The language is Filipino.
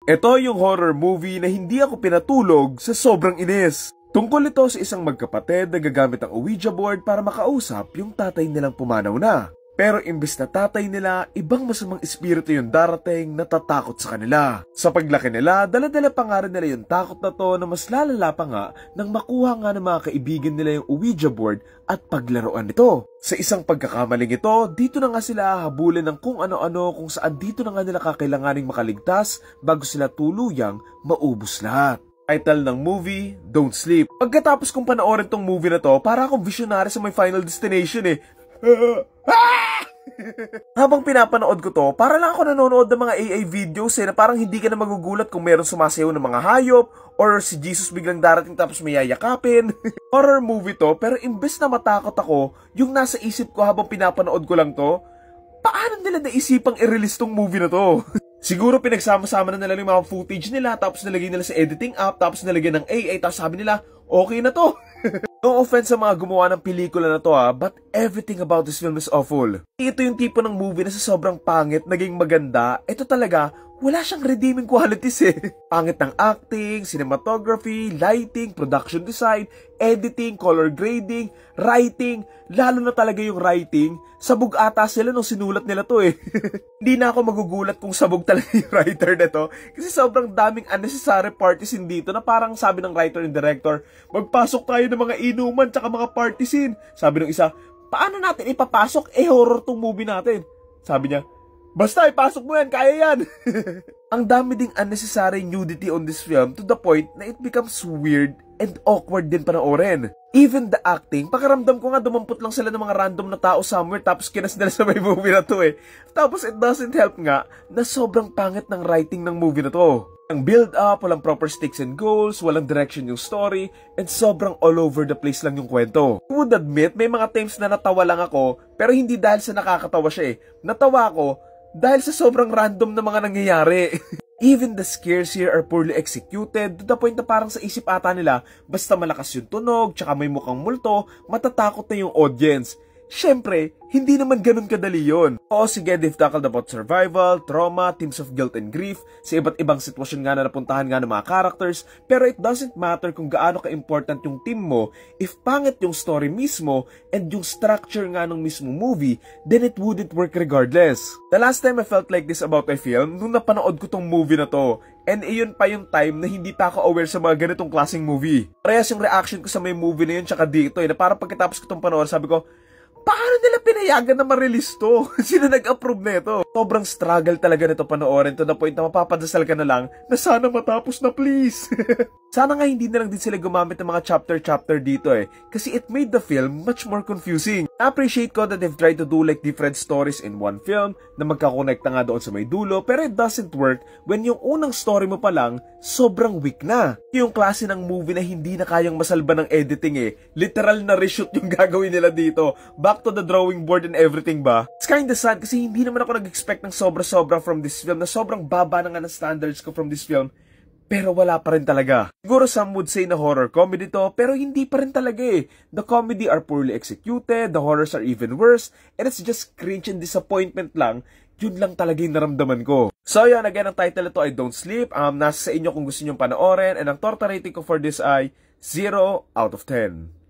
Ito yung horror movie na hindi ako pinatulog sa sobrang inis. Tungkol ito sa isang magkapatid na gagamit ang Ouija board para makausap yung tatay nilang pumanaw na. Pero imbes na tatay nila, ibang masamang espiritu yung darating na tatakot sa kanila. Sa paglaki nila, dala-dala pa nga rin nila yung takot na to na mas lalala pa nga nang makuha nga ng mga kaibigan nila yung Ouija board at paglaruan nito. Sa isang pagkakamaling ito, dito na nga sila hahabulin ng kung ano-ano kung saan dito na nga nila kakailanganing makaligtas bago sila tuluyang maubos lahat. Title ng movie, Don't Sleep. Pagkatapos kong panoorin tong movie na to, para akong visionary sa my final destination eh. Habang pinapanood ko to, para lang ako nanonood ng mga AI videos na parang hindi ka na magugulat kung meron sumasayaw ng mga hayop or si Jesus biglang darating tapos may yayakapin. Horror movie to, pero imbes na matakot ako, yung nasa isip ko habang pinapanood ko lang to, paano nila naisipang i-release tong movie na to? Siguro pinagsama-sama na nila yung mga footage nila, tapos nilagay nila sa editing app, tapos nilagay ng AI, tapos sabi nila, okay na to. No offense sa mga gumawa ng pelikula na to but everything about this film is awful. Ito yung tipo ng movie na sa sobrang pangit, naging maganda, ito talaga, wala siyang redeeming qualities eh. Pangit ng acting, cinematography, lighting, production design, editing, color grading, writing, lalo na talaga yung writing. Sabog ata sila nung sinulat nila to eh. Hindi na ako magugulat kung sabog talaga yung writer na to. Kasi sobrang daming unnecessary parties dito na parang sabi ng writer and director, magpasok tayo ng mga inuman tsaka mga party scene. Sabi ng isa, paano natin ipapasok? Horror tong movie natin. Sabi niya, basta ipasok mo yan, kaya yan. Ang dami ding unnecessary nudity on this film to the point na it becomes weird and awkward din panoorin. Even the acting, pakiramdam ko nga dumampot lang sila ng mga random na tao somewhere tapos kinas nila sa may movie na to eh. Tapos it doesn't help nga na sobrang pangit ng writing ng movie na to. Walang build up, walang proper stakes and goals, walang direction yung story, and sobrang all over the place lang yung kwento. I would admit, may mga times na natawa lang ako, pero hindi dahil sa nakakatawa siya eh. Natawa ako dahil sa sobrang random na mga nangyayari. Even the scares here are poorly executed to the point na parang sa isip ata nila, basta malakas yung tunog, tsaka may mukhang multo, matatakot na yung audience. Siyempre, hindi naman ganun kadali yun. Oo, sige, they've tackled about survival, trauma, themes of guilt and grief, sa iba't ibang sitwasyon nga na napuntahan nga ng mga characters, pero it doesn't matter kung gaano ka-important yung team mo, if pangit yung story mismo, and yung structure nga ng mismo movie, then it wouldn't work regardless. The last time I felt like this about a film, nung napanood ko tong movie na to, and iyon pa yung time na hindi pa ako aware sa mga ganitong klaseng movie. Parehas yung reaction ko sa may movie na yun tsaka dito na parang pagkatapos ko tong panoorin, sabi ko, paano nila pinayagan na ma-release to? Sino nag-approve nito? Sobrang struggle talaga nito panoorin to the point na mapapadasal ka na lang na sana matapos na please. Sana nga hindi na lang din sila gumamit ng mga chapter-chapter dito eh. Kasi it made the film much more confusing. Na-appreciate ko that they've tried to do like different stories in one film na magkakonekta nga doon sa may dulo, pero it doesn't work when yung unang story mo pa lang sobrang weak na. Yung klase ng movie na hindi na kayang masalba ng editing eh. Literal na reshoot yung gagawin nila dito. Back to the drawing board and everything ba? It's kinda sad kasi hindi naman ako nag-expect ng sobra-sobra from this film na sobrang baba na nga ng standards ko from this film. Pero wala pa rin talaga. Siguro some would say na horror comedy to, pero hindi pa rin talaga eh. The comedy are poorly executed, the horrors are even worse, and it's just cringe and disappointment lang. Yun lang talaga yung naramdaman ko. So yun, again, ang title ito ay Don't Sleep. Nasa sa inyo kung gusto nyo panoorin, and ang torta rating ko for this ay 0 out of 10.